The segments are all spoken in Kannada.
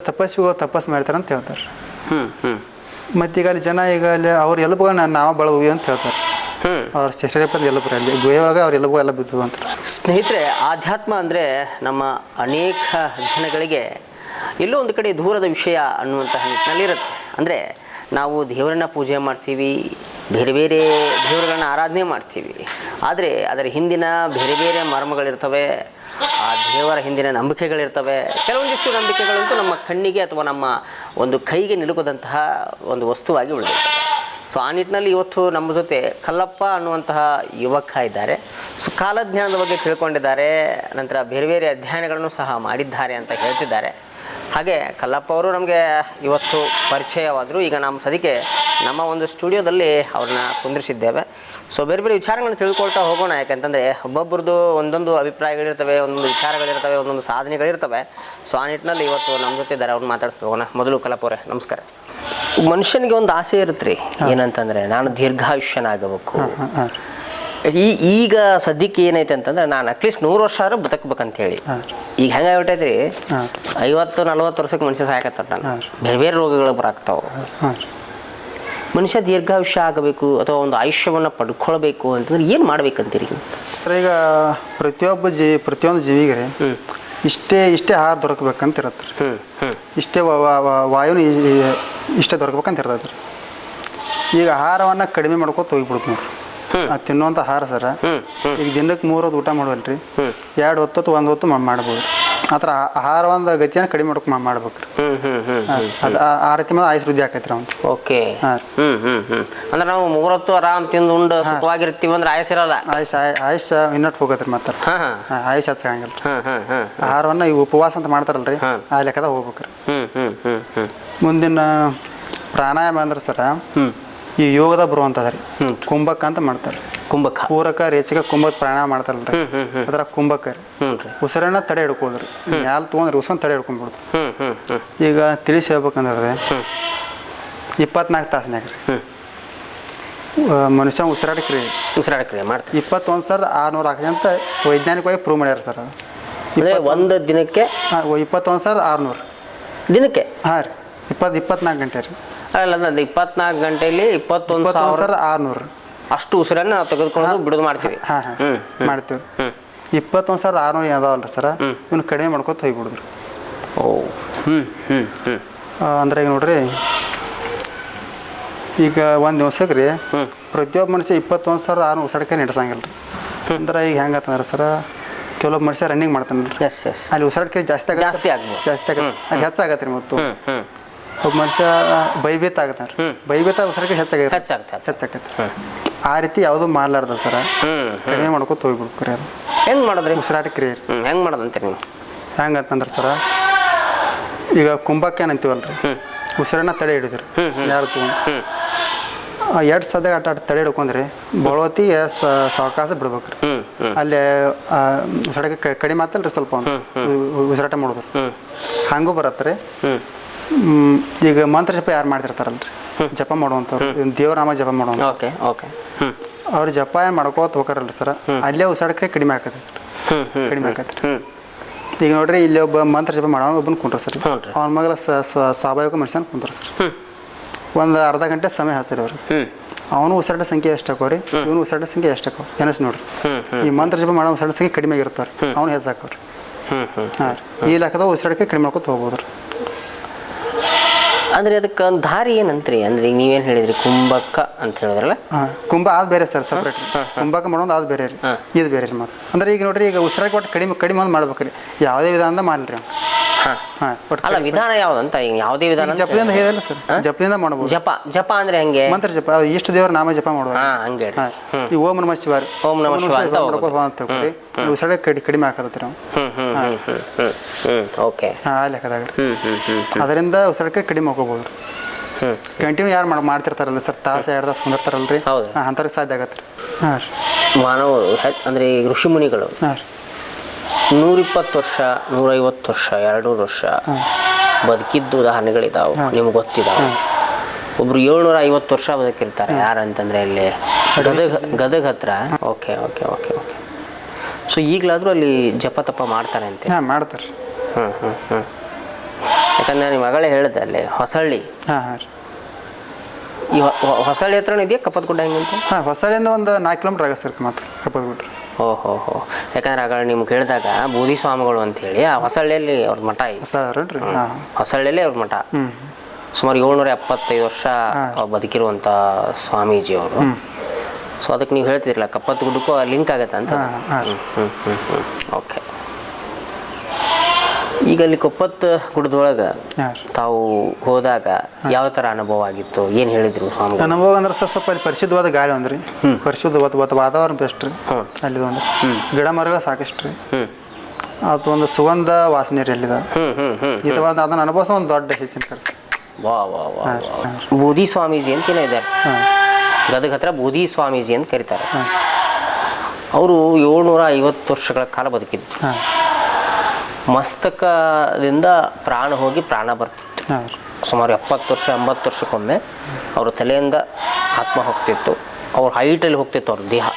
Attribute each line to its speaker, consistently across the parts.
Speaker 1: ತಪಸ್ವಿಗಳು ತಪಸ್ಸು ಮಾಡ್ತಾರೆ ಅಂತ ಹೇಳ್ತಾರೆ. ಮತ್ತು ಈಗ ಅಲ್ಲಿ ಜನ ಈಗ ಅಲ್ಲಿ ಅವ್ರ ಎಲುಬುಗಳನ್ನ ನಾವು ಬಳದ್ವಿ ಅಂತ ಹೇಳ್ತಾರೆ. ಅವ್ರ ಶರೀರಪದ ಎಲುಬು ಅಲ್ಲಿ ಗುಹೆಯೊಳಗೆ ಅವ್ರ ಎಲುಬು ಎಲ್ಲ ಬಿದ್ದು ಅಂತ.
Speaker 2: ಸ್ನೇಹಿತರೆ, ಆಧ್ಯಾತ್ಮ ಅಂದರೆ ನಮ್ಮ ಅನೇಕ ಜನಗಳಿಗೆ ಎಲ್ಲೋ ಒಂದು ಕಡೆ ದೂರದ ವಿಷಯ ಅನ್ನುವಂತಹ ನಿಟ್ಟಿನಲ್ಲಿರುತ್ತೆ. ಅಂದರೆ ನಾವು ದೇವರನ್ನ ಪೂಜೆ ಮಾಡ್ತೀವಿ, ಬೇರೆ ಬೇರೆ ದೇವರುಗಳನ್ನ ಆರಾಧನೆ ಮಾಡ್ತೀವಿ, ಆದರೆ ಅದರ ಹಿಂದಿನ ಬೇರೆ ಬೇರೆ ಮರ್ಮಗಳಿರ್ತವೆ, ಆ ದೇವರ ಹಿಂದಿನ ನಂಬಿಕೆಗಳಿರ್ತವೆ. ಕೆಲವೊಂದಿಷ್ಟು ನಂಬಿಕೆಗಳಂತೂ ನಮ್ಮ ಕಣ್ಣಿಗೆ ಅಥವಾ ನಮ್ಮ ಒಂದು ಕೈಗೆ ನಿಲುಕದಂತಹ ಒಂದು ವಸ್ತುವಾಗಿ ಉಳಿದಿರ್ತವೆ. ಸೊ ಆ ನಿಟ್ಟಿನಲ್ಲಿ ಇವತ್ತು ನಮ್ಮ ಜೊತೆ ಕಲ್ಲಪ್ಪ ಅನ್ನುವಂತಹ ಯುವಕ ಇದ್ದಾರೆ. ಸೊ ಕಾಲಜ್ಞಾನದ ಬಗ್ಗೆ ತಿಳ್ಕೊಂಡಿದ್ದಾರೆ, ನಂತರ ಬೇರೆ ಬೇರೆ ಅಧ್ಯಯನಗಳನ್ನು ಸಹ ಮಾಡಿದ್ದಾರೆ ಅಂತ ಹೇಳ್ತಿದ್ದಾರೆ. ಹಾಗೆ ಕಲ್ಲಪ್ಪ ಅವರು ನಮಗೆ ಇವತ್ತು ಪರಿಚಯವಾದರು. ಈಗ ನಮ್ಮ ಸದ್ಯಕ್ಕೆ ನಮ್ಮ ಒಂದು ಸ್ಟುಡಿಯೋದಲ್ಲಿ ಅವ್ರನ್ನ ಕುಂದಿರಿಸಿದ್ದೇವೆ. ಸೊ ಬೇರೆ ಬೇರೆ ವಿಚಾರಗಳನ್ನು ತಿಳ್ಕೊಳ್ತಾ ಹೋಗೋಣ. ಯಾಕಂತಂದರೆ ಒಬ್ಬೊಬ್ರದ್ದು ಒಂದೊಂದು ಅಭಿಪ್ರಾಯಗಳಿರ್ತವೆ, ಒಂದೊಂದು ವಿಚಾರಗಳಿರ್ತವೆ, ಒಂದೊಂದು ಸಾಧನೆಗಳಿರ್ತವೆ. ಸೊ ಆ ನಿಟ್ಟಿನಲ್ಲಿ ಇವತ್ತು ನಮ್ಮ ಜೊತೆ ಇದ್ದಾರೆ, ಅವ್ರನ್ನ ಮಾತಾಡಿಸ್ತಾ ಹೋಗೋಣ. ಮೊದಲು ಕಲ್ಲಪ್ಪ ಅವರೇ ನಮಸ್ಕಾರ. ಮನುಷ್ಯನಿಗೆ ಒಂದು ಆಸೆ ಇರುತ್ತೆ ರೀ, ಏನಂತಂದರೆ ನಾನು ದೀರ್ಘಾಯುಷ್ಯನಾಗಬೇಕು. ಈಗ ಸದ್ಯಕ್ಕೆ ಏನೈತೆ ಅಂತಂದ್ರೆ ನಾನು ಅಟ್ಲೀಸ್ಟ್ 100 ವರ್ಷ ಆದ್ರೂ ಬದುಕಬೇಕಂತೇಳಿ. ಈಗ ಹೆಂಗಾಗ್ಬಿಟ್ಟೈತಿ, 50-40 ವರ್ಷಕ್ಕೆ ಮನುಷ್ಯ ಸಾಯಕತ್ತ, ಬೇರೆ ಬೇರೆ ರೋಗಗಳು ಬರಾಕ್ತಾವ. ಮನುಷ್ಯ ದೀರ್ಘಾಯುಷ್ಯ ಆಗಬೇಕು ಅಥವಾ ಒಂದು ಆಯುಷ್ಯವನ್ನು ಪಡ್ಕೊಳ್ಬೇಕು ಅಂತಂದ್ರೆ ಏನು ಮಾಡ್ಬೇಕಂತೀರಿ?
Speaker 1: ಈಗ ಪ್ರತಿಯೊಂದು ಜೀವಿಗೆ ಇಷ್ಟೇ ಆಹಾರ ದೊರಕಬೇಕಂತ ಇರತ್ತೆ ರೀ. ಇಷ್ಟೇ ವಾಯುನ ಇಷ್ಟೇ ದೊರಕಬೇಕಂತ ಇರ್ತೈತೆ ರೀ. ಈಗ ಆಹಾರವನ್ನು ಕಡಿಮೆ ಮಾಡ್ಕೊತ ಹೋಗ್ಬಿಡುತ್ತೆ ನೋಡ್ರಿ. ತಿನ್ನುವಂಥ ಆಹಾರ ಸರ ಈಗ ದಿನಕ್ಕೆ 3 ಹೊತ್ತು ಊಟ ಮಾಡುವಲ್ರಿ, 2 ಹೊತ್ತು 1 ಹೊತ್ತು ಮಾಡ್ಬೋದು. ಆ ಥರ ಆಹಾರ ಒಂದು ಗತಿಯನ್ನು ಕಡಿಮೆ ಮಾಡ್ಬೇಕು ರೀ. ಅದು ಆ ರೀತಿ ಮೇಲೆ ಆಯುಷ್ ವೃದ್ಧಿ ಆಕೈತಿ ಅವ್ನು.
Speaker 2: ಓಕೆ. ಅಂದ್ರೆ ನಾವು 3 ಹೊತ್ತು ಆರಾಮ್ ತಿಂದು ಉಂಡು ಸುಖವಾಗಿರ್ತೀವಿ ಅಂದ್ರೆ ಆಯುಷ್ ಇರೋಲ್ಲ.
Speaker 1: ಆಯುಷ್ ಇನ್ನಟ್ಟು ಹೋಗತ್ರಿ. ಮತ್ತೆ ಆಯುಷ್ ಹಚ್ಚಾಗಂಗಿಲ್ಲ. ಆಹಾರವನ್ನು ಈಗ ಉಪವಾಸ ಅಂತ ಮಾಡ್ತಾರಲ್ರಿ, ಆ ಲೆಕ್ಕದಾಗ ಹೋಗ್ಬೇಕ್ರಿ. ಮುಂದಿನ ಪ್ರಾಣಾಯಾಮ ಅಂದ್ರೆ ಸರ ಈ ಯೋಗದ ಬರುವಂಥದ್ರಿ ಕುಂಭಕ ಅಂತ ಮಾಡ್ತಾರೆ.
Speaker 2: ಕುಂಭಕ
Speaker 1: ಪೂರಕ ರೇಚಕ ಕುಂಭಕ ಪ್ರಾಣಾಯಾಮ ಮಾಡ್ತಾರಲ್ರಿ, ಅದ್ರ ಕುಂಭಕ ರೀ. ಉಸಿರನ್ನ ತಡೆ ಹಿಡ್ಕೋದ್ರಿ, ಮ್ಯಾಲ ತೊಗೊಂಡ್ರಿ ಉಸಿರನ್ನ ತಡೆ ಹಿಡ್ಕೊಂಡ್ಬಿಡ್ತು. ಈಗ ತಿಳಿಸಿ ಹೇಳ್ಬೇಕಂದ್ರೆ 24 ತಾಸ್ನಾಗ ರೀ ಮನುಷ್ಯ ಉಸಿರಾಡಕ್ರಿ ಮಾಡ್ತಾರೆ. 21 ಸಾವಿರ 600 ಹಾಕಿ ಅಂತ ವೈಜ್ಞಾನಿಕವಾಗಿ ಪ್ರೂವ್ ಮಾಡ್ಯಾರ ಸರ್.
Speaker 2: ಒಂದು ದಿನಕ್ಕೆ
Speaker 1: 21 ಸಾವಿರ 600 ದಿನಕ್ಕೆ. ಹಾಂ ರೀ, 24 ಗಂಟೆ ರೀ.
Speaker 2: ಅಲ್ಲ, 24 ಗಂಟೆಯಲ್ಲಿ 21 ಸಾವಿರ
Speaker 1: 600
Speaker 2: ಅಷ್ಟು ಉಸಿರನ್ನು ನಾವು ತೆಗೆದುಕೊಳ್ಳೋದು ಬಿಡೋದು ಮಾಡ್ತೀವಿ.
Speaker 1: ಮಾಡ್ತೀವಿ. 21 ಸಾವಿರ 600 ಅದಾವಲ್ರಿ ಸರ, ಇವನು ಕಡಿಮೆ ಮಾಡ್ಕೊತ ಹೋಗ್ಬಿಡುದ್ರಿ.
Speaker 2: ಓ
Speaker 1: ಅಂದ್ರೆ ಈಗ ನೋಡ್ರಿ, ಈಗ ಒಂದು ದಿವ್ಸಕ್ಕೆ ರೀ ಪ್ರತಿಯೊಬ್ಬ ಮನುಷ್ಯ 21 ಸಾವಿರ 600 ಉಸಿರಾಡಕ್ಕೆ ನಡೆಸಂಗಿಲ್ಲ ರೀ. ಅಂದ್ರೆ ಈಗ ಹೆಂಗತ್ತಂದ್ರೆ ಸರ, ಕೆಲವೊಬ್ಬ ಮನುಷ್ಯ ರನ್ನಿಂಗ್ ಮಾಡ್ತಾನಲ್ರಿ, ಅಲ್ಲಿ ಉಸಿರಾಡಕ್ಕೆ ಜಾಸ್ತಿ ಆಗತ್ತೆ, ಅಲ್ಲಿ ಹೆಚ್ಚಾಗತ್ತೆ ರೀ. ಮತ್ತು ಒಬ್ಬ ಮನುಷ್ಯ ಭಯಭೀತ ಆಗತ್ತಾರ, ಭಯಭೀತ ಉಸಿರಾಡಕ್ಕೆ ಹೆಚ್ಚಾಗತ್ತೆ. ಆ ರೀತಿ ಯಾವುದು ಮಾಡ್ಲಾರ್ದ ಸರ, ಕಡಿಮೆ ಮಾಡ್ಕೊತ ಹೋಗ್ಬಿಡ್ಬೇಕು ರೀ. ಅದು
Speaker 2: ಹೆಂಗೆ ಮಾಡೋದ್ರಿ
Speaker 1: ಉಸಿರಾಟಕ್ಕೆ ರೀ?
Speaker 2: ಹೆಂಗೆ ಮಾಡೋದಂತೀರಿ ನೀವು?
Speaker 1: ಹೆಂಗಂತಂದ್ರೆ ಸರ, ಈಗ ಕುಂಭಕ್ಕೆ ಏನಂತೀವಲ್ರಿ, ಉಸಿರನ್ನ ತಡೆ ಹಿಡಿದ್ರಿ ಯಾರು ತೊಗೊಂಡು 2 ಸದ್ಯ ತಡೆ ಹಿಡ್ಕೊಂಡ್ರಿ ಬಳವತ್ತಿಗೆ ಸಾವಕಾಶ ಬಿಡ್ಬೇಕ್ರಿ. ಅಲ್ಲಿ ಉಸಿರಾಟಕ್ಕೆ ಕಡಿಮೆ ಆತಲ್ರಿ ಸ್ವಲ್ಪ ಒಂದು ಉಸಿರಾಟ ಮಾಡೋದು ಹಂಗೂ ಬರತ್ರಿ. ಈಗ ಮಂತ್ರ ಜಪ ಯಾರು ಮಾಡ್ತಿರ್ತಾರಲ್ರಿ, ಜಪ ಮಾಡುವಂಥವ್ರು, ದೇವರಾಮ ಜಪ ಮಾಡುವಂಥ ಅವ್ರು ಜಪ ಏನು ಮಾಡ್ಕೋತ ಹೋಗಾರಲ್ರಿ ಸರ, ಅಲ್ಲೇ ಉಸಿರಾಡಕ್ಕೆ ಕಡಿಮೆ ಆಕತ್ರಿ. ಈಗ ನೋಡ್ರಿ, ಇಲ್ಲಿ ಒಬ್ಬ ಮಂತ್ರ ಜಪ ಮಾಡೋ ಒಬ್ಬನ ಕುಂಟ್ರ ಸರ್, ಅವನ ಮಗಲ ಸ್ವಾಭಾವಿಕ ಮನುಷ್ಯನ ಕುಂತ್ರ ಸರ್. ಒಂದು ಅರ್ಧ ಗಂಟೆ ಸಮಯ ಹಸಿರಿ ಅವ್ರಿಗೆ. ಅವನು ಉಸಿರಾಟ ಸಂಖ್ಯೆ ಎಷ್ಟು ಹಾಕೋರಿ, ಇವನು ಉಸಿರಾಟ ಸಂಖ್ಯೆ ಎಷ್ಟು ಹಾಕೋ ಏನಸ್ ನೋಡ್ರಿ. ಈ ಮಂತ್ರ ಜಪ ಮಾಡೋ ಉಸಿರಾಟ ಸಂಖ್ಯೆ ಕಡಿಮೆ ಆಗಿರ್ತಾವ್ರಿ, ಅವ್ನು ಹೆಚ್ಚು ಹಾಕೋರಿ. ಹಾಂ, ಈ ಲೆಕ್ಕದಾಗ ಉಸಿರಾಟಕ್ಕೆ ಕಡಿಮೆ ಮಾಡ್ಕೊತ ಹೋಗ್ಬೋದ್ರಿ.
Speaker 2: ಅಂದ್ರೆ ಅದಕ್ಕೆ ಒಂದು ದಾರಿ ಏನಂತ್ರಿ? ಅಂದ್ರೆ ಈಗ ನೀವೇನು ಹೇಳಿದ್ರಿ ಕುಂಭಕ ಅಂತ ಹೇಳಿದ್ರಲ್ಲ,
Speaker 1: ಕುಂಭ ಅದು ಬೇರೆ ಸರ್, ಸಪ್ರೇಟ್. ಕುಂಭಕ ಮಾಡೋದು ಅದು ಬೇರೆ ರೀ, ಇದು ಬೇರೆ ರೀ. ಮತ್ತೆ ಅಂದ್ರೆ ಈಗ ನೋಡ್ರಿ, ಈಗ ಉಸಿರಾಟ ಒಟ್ಟು ಕಡಿಮೆ ಒಂದು ಮಾಡ್ಬೇಕ್ರಿ, ಯಾವುದೇ ವಿಧಾನದ ಮಾಡಲ್ರಿ.
Speaker 2: ಅಲ್ಲ, ವಿಧಾನ ಯಾವ್ದಂತ? ಈಗ ಯಾವುದೇ ವಿಧಾನ
Speaker 1: ಜಪದಿಂದ ಹೇಳಿಲ್ಲ ಸರ್, ಜಪದಿಂದ ಮಾಡ್ಬೋದು.
Speaker 2: ಜಪ ಅಂದ್ರೆ ಹೆಂಗೆ?
Speaker 1: ಮಂತ್ರ ಜಪ, ಇಷ್ಟು ದೇವರ ನಾಮ ಜಪ ಮಾಡುವ.
Speaker 2: ಹಂಗೆ
Speaker 1: ಈ ಓಂ ನಮಃ ಶಿವಾಯ ಮಾಡ್ಕೋರಿ, ಉಸಿರಾಟ ಕಡಿಮೆ ಹಾಕತ್ರಿ ನಾವು.
Speaker 2: ಓಕೆ,
Speaker 1: ಆ ಲೆಕ್ಕದಾಗ ಅದರಿಂದ ಉಸಿರಾಟಕ್ಕೆ ಕಡಿಮೆ ಹಾಕೋಬಹುದು. ಕಂಟಿನ್ಯೂ ಯಾರು ಮಾಡ್ತಿರ್ತಾರಲ್ಲ ಸರ್, ತಾಸು 2 ತಾಸು ಕುಂದಿರ್ತಾರಲ್ರಿ, ಅಂಥವ್ರಿಗೆ ಸಾಧ್ಯ ಆಗತ್ತೆ ರೀ. ಹಾಂ ರೀ,
Speaker 2: ಮಾನವರು ಅಂದ್ರೆ ಋಷಿ ಮುನಿಗಳು 120 ವರ್ಷ 150 ವರ್ಷ 200 ವರ್ಷ ಬದುಕಿದ್ದು ಉದಾಹರಣೆಗಳಿದಾವೆ, ನಿಮ್ಗೆ ಗೊತ್ತಿದಾವೆ. ಒಬ್ರು 750 ವರ್ಷ ಬದುಕಿರ್ತಾರೆ. ಯಾರಂತಂದ್ರೆ ಇಲ್ಲಿ ಗದಗ ಹತ್ರ. ಓಕೆ. ಸೊ ಈಗಲಾದರೂ ಅಲ್ಲಿ ಜಪ ತಪ ಮಾಡ್ತಾರೆ ಅಂತ?
Speaker 1: ಹಾಂ, ಮಾಡ್ತಾರೆ.
Speaker 2: ಯಾಕಂದ್ರೆ ನಿಮ್ಮ ಮಗಳೇ ಹೇಳಿದೆ ಅಲ್ಲಿ ಹೊಸಳ್ಳಿ.
Speaker 1: ಹಾಂ ಹಾಂ ರೀ.
Speaker 2: ಈ ಹೊಸಳ್ಳಿ ಹತ್ರನೂ ಇದೆಯಾ ಕಪ್ಪದ ಗುಡ್ಡ ಹೆಂಗಂತ?
Speaker 1: ಹಾಂ, ಹೊಸಳ್ಳಿಯಿಂದ ಒಂದು 4 ಕಿಲೋಮೀಟ್ರ್ ಆಗುತ್ತೆ ಸರ್ ಮತ್ತೆ ಕಪ್ಪದ ಗುಡ್ಡ.
Speaker 2: ಓಹೋ ಹೋ. ಯಾಕಂದ್ರೆ ಆಗ ನಿಮ್ಗೆ ಹೇಳಿದಾಗ ಬೂದಿ ಸ್ವಾಮಿಗಳು ಅಂತೇಳಿ ಆ ಹೊಸಳ್ಳಿಯಲ್ಲಿ ಅವ್ರ ಮಠ ಇದೆ.
Speaker 1: ಹೊಸಳ್ಳಿ ರೀ. ಹಾಂ,
Speaker 2: ಹೊಸಳ್ಳಿಯಲ್ಲೇ ಅವ್ರ ಮಠ.
Speaker 1: ಹ್ಞೂ.
Speaker 2: ಸುಮಾರು 775 ವರ್ಷ ಬದುಕಿರುವಂಥ ಸ್ವಾಮೀಜಿ ಅವರು. ಸೊ ಅದಕ್ಕೆ ನೀವು ಹೇಳ್ತಿದ್ರಲ್ಲ ಕಪ್ಪತ್ತ ಗುಡ್ಡಕ್ಕೂ ಲಿಂಕ್ ಆಗತ್ತೆ ಅಂತ. ಓಕೆ. ಈಗ ಅಲ್ಲಿ ಕಪ್ಪತ್ತ ಗುಡ್ಡದೊಳಗೆ ತಾವು ಹೋದಾಗ ಯಾವ ಥರ ಅನುಭವ ಆಗಿತ್ತು, ಏನು ಹೇಳಿದ್ರು ಸ್ವಾಮಿ?
Speaker 1: ಅನುಭವ ಅಂದ್ರೆ ಸ್ವಲ್ಪ ಅಲ್ಲಿ ಪರಿಶುದ್ಧವಾದ ಗಾಳಿ ಒಂದ್ರಿ, ಪರಿಶುದ್ಧವಾದ ವಾತಾವರಣ ಬೆಸ್ಟ್ ರೀ ಅಲ್ಲಿ. ಒಂದು ಗಿಡ ಮರಗಳು ಸಾಕಷ್ಟು ರೀ. ಅದು ಒಂದು ಸುಗಂಧ ವಾಸನೆ ರೀ ಅಲ್ಲಿದ. ಇದು ಒಂದು ಅದನ್ನ ಅನುಭವಿಸೋ ಒಂದು ದೊಡ್ಡ ಹೆಚ್ಚಿನ ಕೆಲಸ.
Speaker 2: ವಾ ವಾ ವಾ. ಬೂದಿ ಸ್ವಾಮೀಜಿ ಅಂತೇನೋ ಇದ್ದಾರೆ ಗದಗ ಹತ್ರ, ಬೂದಿ ಸ್ವಾಮೀಜಿ ಅಂತ ಕರೀತಾರೆ. ಅವರು 750 ವರ್ಷಗಳ ಕಾಲ ಬದುಕಿದ್ದು. ಮಸ್ತಕದಿಂದ ಪ್ರಾಣ ಹೋಗಿ ಪ್ರಾಣ ಬರ್ತಿತ್ತು. ಸುಮಾರು 70 ವರ್ಷ 80 ವರ್ಷಕ್ಕೊಮ್ಮೆ ಅವ್ರ ತಲೆಯಿಂದ ಆತ್ಮ ಹೋಗ್ತಿತ್ತು. ಅವ್ರ ಹೈಟಲ್ಲಿ ಹೋಗ್ತಿತ್ತು, ಅವ್ರ ದೇಹ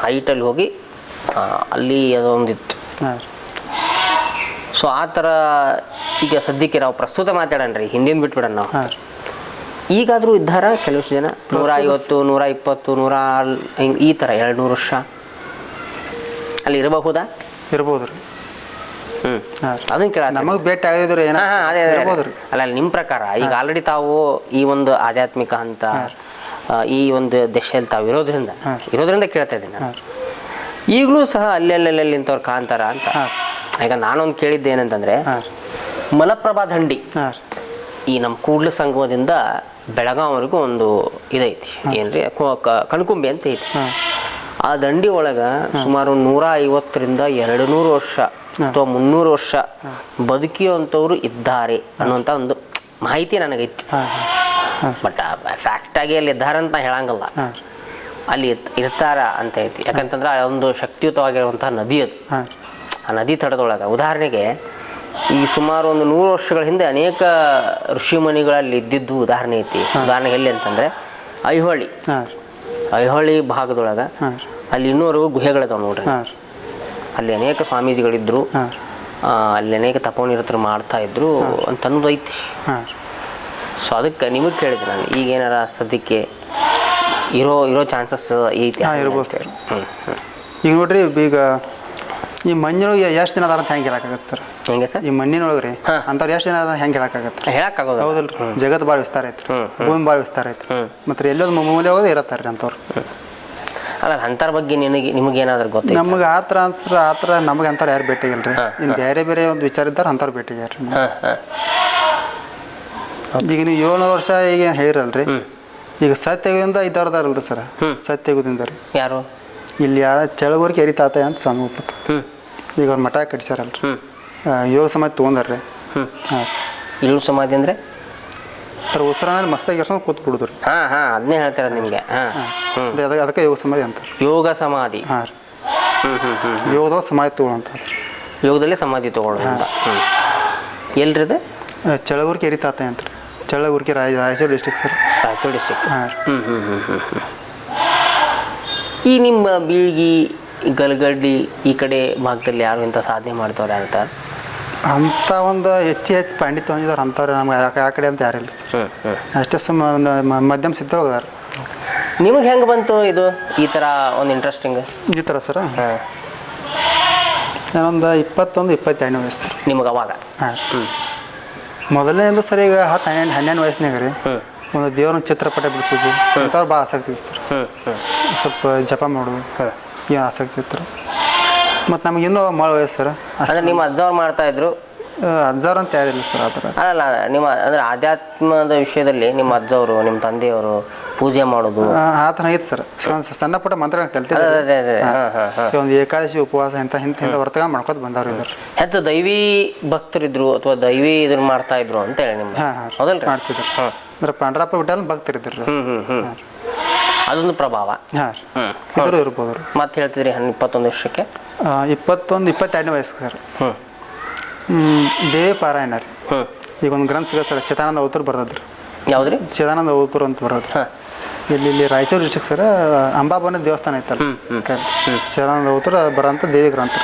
Speaker 2: ಹೈಟಲ್ಲಿ ಹೋಗಿ ಅಲ್ಲಿ ಅದೊಂದಿತ್ತು. ಸೊ ಆ ಥರ ಈಗ ಸದ್ಯಕ್ಕೆ ನಾವು ಪ್ರಸ್ತುತ ಮಾತಾಡೋಣ್ರಿ, ಹಿಂದಿನ ಬಿಟ್ಬಿಡೋಣ ನಾವು. ಈಗಾದರೂ ಇದ್ದಾರ ಕೆಲವಷ್ಟು ಜನ 150 120 100 ಹಿಂಗೆ ಈ ಥರ 200 ವರ್ಷ ಅಲ್ಲಿ ಇರಬಹುದಾ?
Speaker 1: ಇರ್ಬೋದು ರೀ.
Speaker 2: ಅದನ್ನ ಕೇಳ
Speaker 1: ನಮಗೆ ಭೇಟಿ ಆಗಿದ್ರು ಏನೋ.
Speaker 2: ಅದೇ ಅಲ್ಲ, ನಿಮ್ಮ ಪ್ರಕಾರ ಈಗ ಆಲ್ರೆಡಿ ತಾವು ಈ ಒಂದು ಆಧ್ಯಾತ್ಮಿಕ ಹಂತ ಈ ಒಂದು ದಶೆಯಲ್ಲಿ ತಾವು ಇರೋದ್ರಿಂದ ಕೇಳ್ತಾ ಇದ್ದೀನಿ ನಾನು. ಈಗಲೂ ಸಹ ಅಲ್ಲೆಲ್ಲೆಲ್ಲಿ ನಿಂತವ್ರು ಕಾಣ್ತಾರ ಅಂತ. ಈಗ ನಾನೊಂದು ಕೇಳಿದ್ದೆ ಏನಂತಂದ್ರೆ, ಮಲಪ್ರಭಾ ದಂಡಿ ಈ ನಮ್ಮ ಕೂಡ್ಲ ಸಂಗಮದಿಂದ ಬೆಳಗಾವವರೆಗೂ ಒಂದು ಇದೈತಿ, ಏನ್ರಿ ಕಣ್ಕುಂಬಿ ಅಂತ ಐತಿ. ಆ ದಂಡಿ ಒಳಗೆ ಸುಮಾರು 150ರಿಂದ 200 ವರ್ಷ ಅಥವಾ 300 ವರ್ಷ ಬದುಕಿಯುವಂಥವ್ರು ಇದ್ದಾರೆ ಅನ್ನುವಂಥ ಒಂದು ಮಾಹಿತಿ ನನಗೈತಿ. ಬಟ್ ಫ್ಯಾಕ್ಟಾಗಿ ಅಲ್ಲಿ ಇದ್ದಾರೆ ಅಂತ ಹೇಳಂಗಲ್ಲ, ಅಲ್ಲಿ ಇರ್ತಾರ ಅಂತ ಐತಿ. ಯಾಕಂತಂದ್ರೆ ಅದೊಂದು ಶಕ್ತಿಯುತವಾಗಿರುವಂತಹ ನದಿ ಅದು. ಆ ನದಿ ತಡದೊಳಗೆ ಉದಾಹರಣೆಗೆ ಈ ಸುಮಾರು ಒಂದು 100 ವರ್ಷಗಳ ಹಿಂದೆ ಅನೇಕ ಋಷಿಮುನಿಗಳಲ್ಲಿ ಇದ್ದಿದ್ದು ಉದಾಹರಣೆ ಐತಿ. ಉದಾಹರಣೆಗೆ ಎಲ್ಲಿ ಅಂತಂದ್ರೆ ಐಹೊಳಿ ಭಾಗದೊಳಗೆ ಅಲ್ಲಿ ಇನ್ನೂವರೆಗೂ ಗುಹೆಗಳಿದಾವೆ ನೋಡ್ರಿ. ಅಲ್ಲಿ ಅನೇಕ ಸ್ವಾಮೀಜಿಗಳಿದ್ರು, ಅಲ್ಲಿ ಅನೇಕ ತಪೋನಿರತರು ಮಾಡ್ತಾ ಇದ್ರು ಅಂತ ಅನ್ನೋದು ಐತಿ. ಸೊ ಅದಕ್ಕೆ ನಿಮಗೆ ಕೇಳಿದೆ ನಾನು, ಈಗ ಏನಾರ ಸದ್ಯಕ್ಕೆ ಇರೋ ಚಾನ್ಸಸ್ ಐತಿ?
Speaker 1: ಇರ್ಬೋದು ಸರ್. ಈಗ ನೋಡ್ರಿ, ಈಗ ಈ ಮಣ್ಣಿನೊಳಗೆ ಎಷ್ಟು ಜನ ಅದಾರ ಅಂತ ಹೆಂಗೆ ಹೇಳಕ್ಕಾಗತ್ತೆ ಸರ್?
Speaker 2: ಹೆಂಗೆ ಸರ್?
Speaker 1: ಈ ಮಣ್ಣಿನೊಳಗೆ ರೀ ಅಂಥವ್ರು ಎಷ್ಟು ಜನ ಅದ ಹೆಂಗೆ ಹೇಳಕ್ಕಾಗತ್ತೆ?
Speaker 2: ಹೇಳಕ್ಕಾಗೋದು
Speaker 1: ಹೌದಲ್ರಿ. ಜಗತ್ತು ಭಾಳ ವಿಸ್ತಾರ ಐತ್ರಿ, ಭೂಮಿ ಭಾಳ ವಿಸ್ತಾರ ಐತ್ರಿ. ಮತ್ತೆ ಎಲ್ಲೋದು ಮೂಲೆ ಹೋಗೋದು ಇರತ್ತಾರೆ ಅಂಥವ್ರು.
Speaker 2: ಅಲ್ಲ, ಅಂಥವ್ರ ಬಗ್ಗೆ ನಿಮಗೇನಾದ್ರೂ ಗೊತ್ತ?
Speaker 1: ನಮ್ಗೆ ಆ ಥರ ನಮಗೆ ಅಂಥವ್ರು ಯಾರು ಭೇಟಿಗಿಲ್ರಿ. ಇನ್ನು ಬೇರೆ ಬೇರೆ ಒಂದು ವಿಚಾರ ಇದ್ದಾರೆ ಅಂಥವ್ರು ಭೇಟಿಗ್ಯಾರ. ಈಗ ನೀವು 700 ವರ್ಷ ಈಗ ಹೇಳಿರಲ್ರಿ, ಈಗ ಸತ್ಯಯುಗದಿಂದ ಇದ್ದವ್ರದಾರಲ್ರಿ ಸರ್. ಸತ್ಯಯುಗದಿಂದ ರೀ
Speaker 2: ಯಾರು
Speaker 1: ಇಲ್ಲಿ ಚಳವರ್ಗಿ ಎರಿತಾತ ಅಂತ ಸ್ವಾಮಿ ಉಪ್ಪತ್ತು. ಈಗ ಅವ್ರ ಮಠ ಕಟ್ಸ್ಯಾರಲ್ರಿ, ಯೋಗ ಸಮಾಧಿ ತೊಗೊಂಡಾರ್ರಿ.
Speaker 2: ಏಳು ಸಮಾಧಿ ಅಂದ್ರೆ
Speaker 1: ಉಸಿರಾನ ಮಸ್ತಾಗಿ ಎಷ್ಟೊಂದು ಕೂತ್ ಬಿಡುದ್ರಿ.
Speaker 2: ಅದನ್ನೇ ಹೇಳ್ತಾರೆ ನಿಮಗೆ.
Speaker 1: ಅದಕ್ಕೆ ಯೋಗ ಸಮಾಧಿ ಅಂತಾರೆ.
Speaker 2: ಯೋಗ ಸಮಾಧಿ.
Speaker 1: ಯೋಗದೊಳಗೆ ಸಮಾಧಿ ತಗೊಳ್ಳಂತ.
Speaker 2: ಯೋಗದಲ್ಲಿ ಸಮಾಧಿ ತಗೊಳ್ಳೋದು ಅಂತ. ಎಲ್ರಿದೆ?
Speaker 1: ಚಳವರ್ಗಿ ಎರಿತಾತ ಅಂತ ರೀ. Chalavargi Raichur district sir.
Speaker 2: Raichur district. ಈ ನಿಮ್ಮ ಬೀಳ್ಗಿ ಗಲಗಡ್ಡಿ ಈ ಕಡೆ ಭಾಗದಲ್ಲಿ ಯಾರು ಇಂಥ ಸಾಧನೆ ಮಾಡ್ತವ್ರು ಯಾರು?
Speaker 1: ಅಂಥ ಒಂದು ಹೆಚ್ಚು ಪಾಂಡಿತ್ಯ ಹೊಂದಿದವ್ರು ಅಂಥವ್ರು ನಮ್ಗೆ ಆ ಕಡೆ ಅಂತ ಯಾರಿಲ್ಲ ಸರ್. ಅಷ್ಟೇ ಮಧ್ಯಮ ಸಿದ್ಧವಾಗದಾರ.
Speaker 2: ನಿಮಗೆ ಹೆಂಗೆ ಬಂತು ಇದು ಈ ಥರ ಒಂದು ಇಂಟ್ರೆಸ್ಟಿಂಗ್?
Speaker 1: ಈ ಥರ ಸರ್ ನಾನೊಂದು 21-22 ವಯಸ್ಸು ಸರ್
Speaker 2: ನಿಮಗೆ ಅವಾಗ.
Speaker 1: ಮೊದಲನೇದು ಸರ್ ಈಗ 10-12 ವಯಸ್ಸಿನಾಗ ರೀ ಒಂದು ದೇವ್ರ ಚಿತ್ರಪಟ ಬಿಡಿಸೋದು ಅಂಥವ್ರು ಭಾಳ ಆಸಕ್ತಿ ಇತ್ತು ಸರ್. ಸ್ವಲ್ಪ ಜಪ ಮಾಡೋದು ಏನು ಆಸಕ್ತಿ ಇತ್ತು. ಮತ್ತು ನಮ್ಗೆ ಇನ್ನೂ ಭಾಳ ವಯಸ್ಸು ಸರ್.
Speaker 2: ಅಂದರೆ ನಿಮ್ಮ ಅಜ್ಜವ್ರು ಮಾಡ್ತಾ ಇದ್ರು?
Speaker 1: ಅಜ್ಜವ್ರು ಅಂತ ಯಾರಿಲ್ಲ ಸರ್ ಆ ಥರ.
Speaker 2: ಅಲ್ಲ, ನಿಮ್ಮ ಅಂದರೆ ಆಧ್ಯಾತ್ಮದ ವಿಷಯದಲ್ಲಿ ನಿಮ್ಮ ಅಜ್ಜವರು ನಿಮ್ಮ ತಂದೆಯವರು ಪೂಜೆ ಮಾಡೋದು
Speaker 1: ಆ ಥರ ಐತೆ ಸರ್. ಸಣ್ಣ ಪುಟ್ಟ ಮಂತ್ರ ಕಲ್ತಿದ್ದೆ. ಒಂದು ಏಕಾದಶಿ ಉಪವಾಸ ಇಂಥ ವರ್ತಕ ಮಾಡ್ಕೊತ ಬಂದವ್ರು ಇದ್ದಾರೆ.
Speaker 2: ಹೆಚ್ಚು ದೈವಿ ಭಕ್ತರಿದ್ರು ಅಥವಾ ದೈವಿ ಇದನ್ನ ಮಾಡ್ತಾ ಇದ್ರು ಅಂತ ಹೇಳಿ ನಿಮ್ಗೆ? ಹೌದಲ್ರಿ,
Speaker 1: ಮಾಡ್ತಿದ್ರು. ಅಂದ್ರೆ ಪಾಂಡ್ರಪ್ಪ ಬಿಟ್ಟಲ್ಲಿ ಭಕ್ತರಿದ್ರು.
Speaker 2: ಅದೊಂದು ಪ್ರಭಾವ.
Speaker 1: ಇದ್ರು ಇರ್ಬೋದು.
Speaker 2: ಮತ್ತೆ ಹೇಳ್ತಿದ್ರಿ 21 ವರ್ಷಕ್ಕೆ?
Speaker 1: 22 ವಯಸ್ಸು ಸರ್. ದೇವಿ ಪಾರಾಯಣ ರೀ. ಈಗ ಒಂದು ಗ್ರಂಥ ಸಿಗತ್ತೆ ಸರ್, ಚಿದಾನಂದ ಅವತಾರ ಬರ್ತದ್ರಿ.
Speaker 2: ಯಾವ್ದ್ರಿ?
Speaker 1: ಚಿದಾನಂದ ಅವತಾರ ಅಂತ ಬರೋದ್ರಿ. ಇಲ್ಲಿ ರಾಯಚೂರು ಡಿಸ್ಟಿಕ್ ಸರ್ ಅಂಬಾಬನ ದೇವಸ್ಥಾನ ಐತಲ್ಲ, ಚಿದಾನಂದ ಅವತಾರ ಬರೋಂಥ ದೇವಿ ಗ್ರಂಥ.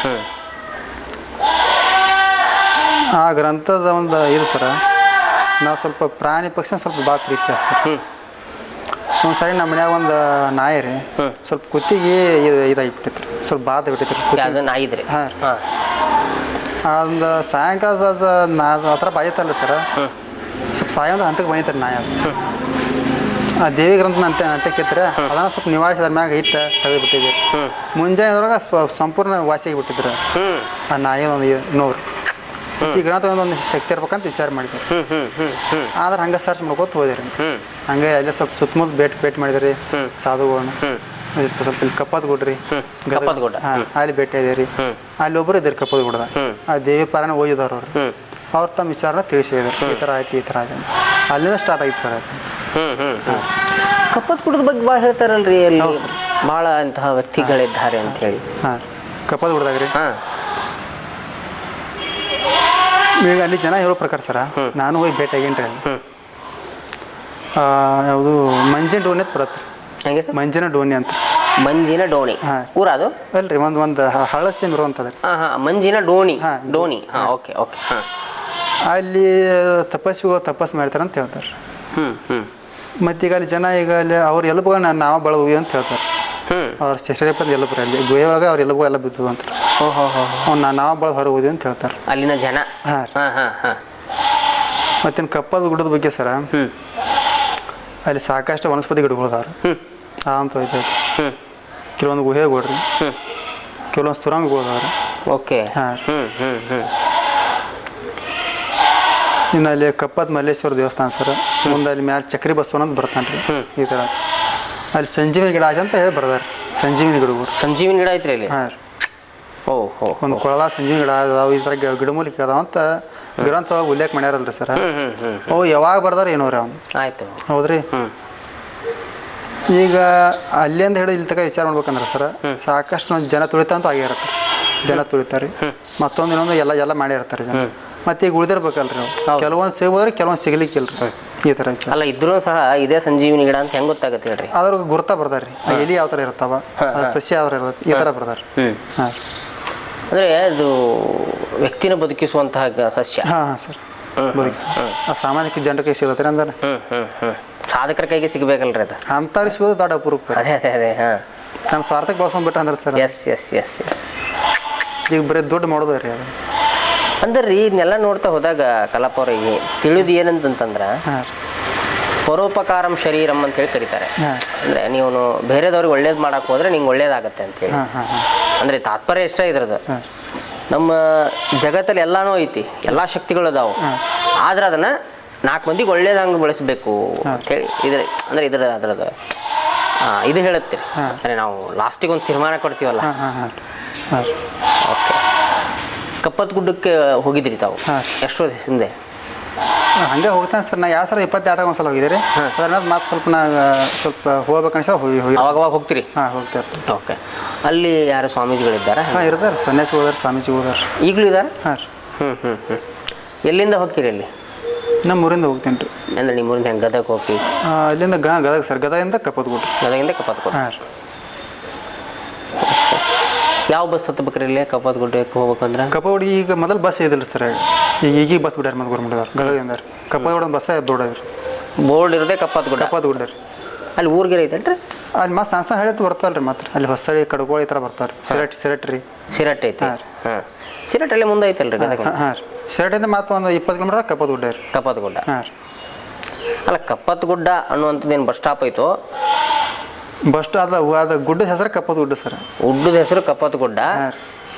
Speaker 1: ಆ ಗ್ರಂಥದ ಒಂದು ಇದು ಸರ ನಾವು ಸ್ವಲ್ಪ ಪ್ರಾಣಿ ಪಕ್ಷಿ ಸ್ವಲ್ಪ ಭಾಳ ಪ್ರೀತಿ ಜಾಸ್ತಿ. ಒಂದು ಸರಿ ನಮ್ಮ ಮನ್ಯಾಗ ಒಂದು ನಾಯಿ ರೀ ಸ್ವಲ್ಪ ಕುತ್ತಿಗೆ ಇದಾಗಿಬಿಟ್ಟಿತ್ತು ರೀ, ಸ್ವಲ್ಪ ಬಾದ ಬಿಟ್ಟಿತ್ತು
Speaker 2: ನಾಯಿದ್ರಿ.
Speaker 1: ಹಾಂ ಒಂದು ಸಾಯಂಕಾಲದ ಆ ಥರ ಬಾಯತ್ತಲ್ಲ ಸರ್, ಸ್ವಲ್ಪ ಸಾಯಂಕಾಲ ಹಂತಕ್ಕೆ ಬಂದಿತ್ತು ನಾಯಿ ಅದು. ಆ ದೇವಿ ಗ್ರಂಥ ಅಂತ್ಯಕ್ಕಿದ್ರೆ ಅದನ್ನ ಸ್ವಲ್ಪ ನಿವಾರಿಸಿದ ಮ್ಯಾಗ ಹಿಟ್ಟು ತೆಗೆದುಬಿಟ್ಟಿದ್ವಿ. ಮುಂಜಾನೆದ್ರೊಳಗೆ ಸಂಪೂರ್ಣ ವಾಸಿಯಾಗಿಬಿಟ್ಟಿದ್ರು ಆ ನಾಯಿ ಒಂದು ನೋವು. ಈ ಗ್ರಂಥ ಒಂದೊಂದು ಶಕ್ತಿ ಇರ್ಬೇಕಂತ ವಿಚಾರ ಮಾಡಿದ್ರು. ಆದ್ರೆ ಹಂಗೆ ಸರ್ಚ್ ಮಾಡ್ಕೋತ ಹೋದಿರಿ. ಹಂಗೆ ಅಲ್ಲೇ ಸ್ವಲ್ಪ ಸುತ್ತಮುತ್ತ ಭೇಟಿ ಮಾಡಿದ್ರಿ ಸಾಧುಗಳನ್ನ. ಸ್ವಲ್ಪ ಇಲ್ಲಿ ಕಪ್ಪದ ಗುಡ್ರಿ, ಹಾಂ ಅಲ್ಲಿ ಭೇಟಿ ಇದೀರಿ. ಅಲ್ಲಿ ಒಬ್ಬರು ಇದ್ದೀರಿ ಕಪ್ಪದ ಗುಡ್ಡ, ಆ ದೇವಿ ಪಾರಾಯಣ ಹೋಗಿದವ್ರು ಅವ್ರು ತಮ್ಮ ವಿಚಾರನ ತಿಳಿಸಿದ್ರು. ಈ ಥರ ಆಯ್ತು ಈ ಥರ ಆಯ್ತು, ಅಲ್ಲಿಂದ ಸ್ಟಾರ್ಟ್ ಆಯ್ತು ಸರ್ ಅದು.
Speaker 2: ಕಪ್ಪದ ಗುಡ್ಡದ ಬಗ್ಗೆ ಭಾಳ ಹೇಳ್ತಾರಲ್ರಿ, ಅಲ್ಲಿ ಭಾಳ ಅಂತಹ ವ್ಯಕ್ತಿಗಳಿದ್ದಾರೆ ಅಂತ ಹೇಳಿ.
Speaker 1: ಹಾಂ ಕಪ್ಪದ ಗುಡ್ಡದಾಗ ರೀ. ಈಗ ಅಲ್ಲಿ ಜನ ಹೇಳೋ ಪ್ರಕಾರ ಸರ, ನಾನು ಹೋಗಿ ಭೇಟಿ ಆಗೇನ್ರಿ ಅಲ್ಲಿ. ಯಾವುದು ಮಂಜಿನ ಡೋಣಿ ಅಂತ ಬರುತ್ತೆ.
Speaker 2: ಹೆಂಗೆ ಸರ್?
Speaker 1: ಮಂಜಿನ ಡೋಣಿ ಅಂತ.
Speaker 2: ಮಂಜಿನ ಡೋಣಿ ಊರ ಅದು
Speaker 1: ಅಲ್ರಿ, ಒಂದು ಹಳಸಿ ಬರುವಂಥದ್ದು.
Speaker 2: ಮಂಜಿನ ಡೋಣಿ. ಡೋಣಿ. Okay okay.
Speaker 1: ಅಲ್ಲಿ ತಪಸ್ವಿಗಳು ತಪಸ್ ಮಾಡ್ತಾರೆ ಅಂತ ಹೇಳ್ತಾರೆ. ಮತ್ತೀಗ ಅಲ್ಲಿ ಜನ ಈಗ ಅಲ್ಲಿ ಅವ್ರ ಎಲುಬುಗಳನ್ನ ನಾವು ಬಳದ್ವಿ ಅಂತ ಹೇಳ್ತಾರೆ. ಅವ್ರ ಶರೀರಪದ ಎಲುಬ್ರಿ ಅಲ್ಲಿ ಗುಹೆ ಒಳಗೆ ಅವ್ರ ಎಲುಬುಗಳು ಎಲ್ಲ ಬಿದ್ದು ಅಂತಾರೆ. ನಾವು ಬಳದ್ ಹೊರಗೆ ಹೋದ್ವಿ ಅಂತ ಹೇಳ್ತಾರೆ
Speaker 2: ಅಲ್ಲಿನ ಜನ.
Speaker 1: ಮತ್ತೇನು ಕಪ್ಪದ ಗುಡ್ಡದ ಬಗ್ಗೆ ಸರ, ಅಲ್ಲಿ ಸಾಕಷ್ಟು ವನಸ್ಪತಿ ಗಿಡಗಳದಾವ್ರಿ. ಅಂತ ಹೋಯ್ತು. ಕೆಲವೊಂದು ಗುಹೆಗಳ್ರಿ, ಕೆಲವೊಂದು ಸುರಂಗಗಳದಾವ್ರಿ.
Speaker 2: ಓಕೆ.
Speaker 1: ಇನ್ನು ಅಲ್ಲಿ ಕಪ್ಪದ ಮಲ್ಲೇಶ್ವರ ದೇವಸ್ಥಾನ ಸರ್. ಮುಂದೆ ಅಲ್ಲಿ ಮ್ಯಾಲೆ ಚಕ್ರಿ ಬಸವನ ಅಂತ ಬರ್ತಾನೆ ರೀ. ಈ ಥರ ಅಲ್ಲಿ ಸಂಜೀವಿನಿ ಗಿಡ ಅಂತ ಹೇಳಿ ಬರ್ದಾರೆ. ಸಂಜೀವಿನಿ ಗಿಡಗಳು.
Speaker 2: ಸಂಜೀವಿನಿ ಗಿಡ ಐತ್ರಿ ಅಲ್ಲಿ.
Speaker 1: ಹಾಂ. ಒಂದು ಕೊಳದ ಸಂಜೀವಿನಿ ಗಿಡ ಅದಾವ, ಈ ಥರ ಗಿಡಮೂಲಿಕೆ ಅದಾವ ಅಂತ ಗ್ರಂಥ ಉಲ್ಲೇಖ ಮಾಡ್ಯಾರಲ್ರಿ ಸರ್. ಅವು ಯಾವಾಗ ಬರ್ದಾರ ಏನೋ ರೀ ಅವ್ನು.
Speaker 2: ಆಯ್ತು.
Speaker 1: ಹೌದ್ರಿ. ಈಗ ಅಲ್ಲಿಂದ ಹಿಡಿದು ಇಲ್ಲಿ ತನಕ ವಿಚಾರ ಮಾಡ್ಬೇಕಂದ್ರೆ ಸರ್, ಸಾಕಷ್ಟು ಜನ ತುಳಿತ ಅಂತ ಆಗಿರುತ್ತೆ. ಜನ ತುಳಿತಾರೆ, ಮತ್ತೊಂದು ಇನ್ನೊಂದು ಎಲ್ಲ ಮಾಡಿರ್ತಾರೆ ಜನ. ಮತ್ತೆ ಈಗ ಉಳಿದಿರ್ಬೇಕಲ್ರಿ ನಾವು, ಕೆಲವೊಂದು ಸಿಗ್ಬೋದ್ರಿ, ಕೆಲವೊಂದು ಸಿಗ್ಲಿಕ್ಕಿಲ್ರಿ. ಈ ಥರ
Speaker 2: ಅಲ್ಲ ಇದ್ರೂ ಸಹ ಇದೇ ಸಂಜೀವಿನಿ ಗಿಡ ಅಂತ ಹೆಂಗೆ ಗೊತ್ತಾಗತ್ತೆ ಹೇಳ್ರಿ?
Speaker 1: ಅದ್ರ ಗುರ್ತ ಬರ್ದಾರ್ರಿ. ಎಲಿ ಯಾವ ಥರ ಇರ್ತಾವ, ಸಸ್ಯ ಯಾವ ಥರ ಇರುತ್ತೆ, ಈ ಥರ ಬರ್ದಾರ. ಹಾಂ.
Speaker 2: ಅಂದರೆ ಅದು ವ್ಯಕ್ತಿನ ಬದುಕಿಸುವಂತಹ ಸಸ್ಯ.
Speaker 1: ಹಾಂ ಸರ್, ಬದುಕಿಸ ಸಾಮಾನ್ಯ ಜನರಿಗೆ ಸಿಗತ್ತೆ ಅಂದ್ರೆ.
Speaker 2: ಸಾಧಕರ ಕೈಗೆ ಸಿಗಬೇಕಲ್ರಿ ಅದು.
Speaker 1: ಅಂಥವ್ರಿಗೆ ಸಿಗೋದು ದೊಡ್ಡ ಅಪರೂಪ.
Speaker 2: ಅದೇ ಅದೇ ಅದೇ. ಹಾಂ.
Speaker 1: ನಾನು ಸ್ವಾರ್ಥಕ್ಕೆ ಬಳಸ್ಕೊಂಡ್ಬಿಟ್ಟ ಅಂದ್ರೆ sir.
Speaker 2: Yes yes yes yes.
Speaker 1: ಈಗ ಬರೀ ದುಡ್ಡು ಮಾಡೋದು ರೀ ಅದು.
Speaker 2: ಅಂದ್ರೆ ರೀ ಇದನ್ನೆಲ್ಲ ನೋಡ್ತಾ ಹೋದಾಗ ಕಲಪ ಅವರಿಗೆ ತಿಳಿದು ಏನಂತಂದ್ರೆ ಪರೋಪಕಾರಂ ಶರೀರಂ ಅಂತ ಹೇಳಿ ಕರೀತಾರೆ. ಅಂದರೆ ನೀವು ಬೇರೆದವ್ರಿಗೆ ಒಳ್ಳೇದು ಮಾಡಕ್ಕೆ ಹೋದ್ರೆ ನಿಂಗೆ ಒಳ್ಳೇದಾಗತ್ತೆ ಅಂತೇಳಿ. ಅಂದರೆ ತಾತ್ಪರ್ಯ ಇಷ್ಟ ಇದ್ರದ್ದು. ನಮ್ಮ ಜಗತ್ತಲ್ಲಿ ಎಲ್ಲನೂ ಐತಿ, ಎಲ್ಲ ಶಕ್ತಿಗಳು ಅದಾವು. ಆದ್ರೆ ಅದನ್ನು 4 ಮಂದಿಗೆ ಒಳ್ಳೇದಂಗೆ ಬಳಸಬೇಕು ಅಂತೇಳಿ ಇದ್ರ ಅಂದರೆ ಅದರದ್ದು ಇದು ಹೇಳುತ್ತೆ. ಅಂದರೆ ನಾವು ಲಾಸ್ಟಿಗೆ ಒಂದು ತೀರ್ಮಾನ ಕೊಡ್ತೀವಲ್ಲ. ಓಕೆ. ಕಪ್ಪತ್ ಗುಡ್ಡಕ್ಕೆ ಹೋಗಿದ್ರಿ ತಾವು ಎಷ್ಟೋ ಹಿಂದೆ?
Speaker 1: ಹಂಗೆ ಹೋಗ್ತಾನೆ ಸರ್. ನಾ 2022 ಒಂದ್ಸಲ ಹೋಗಿದ್ದೀರಿ. ಅದನ್ನ ಮತ್ತೆ ಸ್ವಲ್ಪ ಹೋಗ್ಬೇಕನ್ಸ
Speaker 2: ಅವಾಗವಾಗ ಹೋಗ್ತೀರಿ?
Speaker 1: ಹಾಂ ಹೋಗ್ತಾ ಇರ್ತೀವಿ.
Speaker 2: ಓಕೆ. ಅಲ್ಲಿ ಯಾರು ಸ್ವಾಮೀಜಿಗಳಿದ್ದಾರೆ?
Speaker 1: ಹಾಂ ಇರ್ತಾರೆ, ಸನ್ಯಾಸಿ ಹೋದಾರೆ, ಸ್ವಾಮೀಜಿ ಹೋದಾರೆ.
Speaker 2: ಈಗಲೂ ಇದ್ದಾರೆ?
Speaker 1: ಹಾಂ ರೀ.
Speaker 2: ಎಲ್ಲಿಂದ ಹೋಗ್ತೀರಿ ಅಲ್ಲಿ?
Speaker 1: ನಮ್ಮ ಊರಿಂದ ಹೋಗ್ತೀನಿ ರೀ.
Speaker 2: ಅಂದರೆ ನಿಮ್ಮ ಊರಿಂದ ಹೆಂಗೆ ಗದಗ ಹೋಗ್ತೀವಿ?
Speaker 1: ಅಲ್ಲಿಂದ ಗದಗ ಸರ್, ಗದಗಿಂದ ಕಪ್ಪತ್ ಗುಡ್ಡ.
Speaker 2: ಗದಗಿಂದ ಕಪ್ಪತ್ ಗುಡ್ಡ.
Speaker 1: ಹಾಂ ರೀ.
Speaker 2: ಯಾವ ಬಸ್ ಹತ್ತಬೇಕ್ರಿ ಇಲ್ಲಿ ಕಪ್ಪತ್ ಗುಡ್ಡಕ್ಕೆ ಹೋಗ್ಬೇಕಂದ್ರೆ?
Speaker 1: ಕಪ್ಪಗುಡಿ ಈಗ ಮೊದಲು ಬಸ್ ಇದಿಲ್ಲ ಸರ್, ಈಗ ಬಸ್ ಬಿಡ್ಯಾರ ಮತ್ತೆ ಗೌರ್ಮೆಂಟ್ ಗದಗಿಂದ ರೀ. ಕಪ್ಪತ್ ಗುಡ್ಡ ಬಸ್ಸೇ ದೊಡ್ಡದ್ರಿ.
Speaker 2: ಬೋರ್ಡ್ ಇರೋದೇ ಕಪ್ಪತ್ ಗುಡ್ಡ.
Speaker 1: ಕಪ್ಪತ್ ಗುಡ್ಡ ರೀ.
Speaker 2: ಅಲ್ಲಿ ಊರ್ಗಿರ ಐತೇನ್ರಿ?
Speaker 1: ಅಲ್ಲಿ ಮತ್ತೆ ಸಣ್ಣ ಸಣ್ಣ ಹಳ್ಳಿ ಬರ್ತಲ್ರಿ. ಮತ್ತೆ ಅಲ್ಲಿ ಹೊಸಳ್ಳಿ ಕಡ್ಗೋಳಿ ಈ ಥರ ಬರ್ತಾರೆ. ಸಿರಟ್ ರೀ.
Speaker 2: ಸಿರಟ್ ಐತಿ. ಹಾಂ. ಸಿರಟ್ ಅಲ್ಲೇ ಮುಂದೆ ಐತಲ್ರಿ ಗದಗ?
Speaker 1: ಹಾಂ ರೀ. ಸಿರಟಿಂದ ಮತ್ತೆ ಒಂದು 20 ಕಿಲೋಮೀಟರ್ ಕಪ್ಪತ್ ಗುಡ್ಡ ರೀ.
Speaker 2: ಕಪ್ಪತ್ ಗುಡ್ಡ.
Speaker 1: ಹಾಂ ರೀ.
Speaker 2: ಅಲ್ಲ ಕಪ್ಪತ್ ಗುಡ್ಡ ಅನ್ನುವಂಥದ್ದು ಏನು ಬಸ್ ಸ್ಟಾಪ್ ಐತೋ?
Speaker 1: ಬಸ್ ಅದು ಗುಡ್ಡದ ಹೆಸರು ಕಪ್ಪತ್ ಗುಡ್ಡ ಸರ್.
Speaker 2: ಗುಡ್ಡದ ಹೆಸರು ಕಪ್ಪತ್ ಗುಡ್ಡ.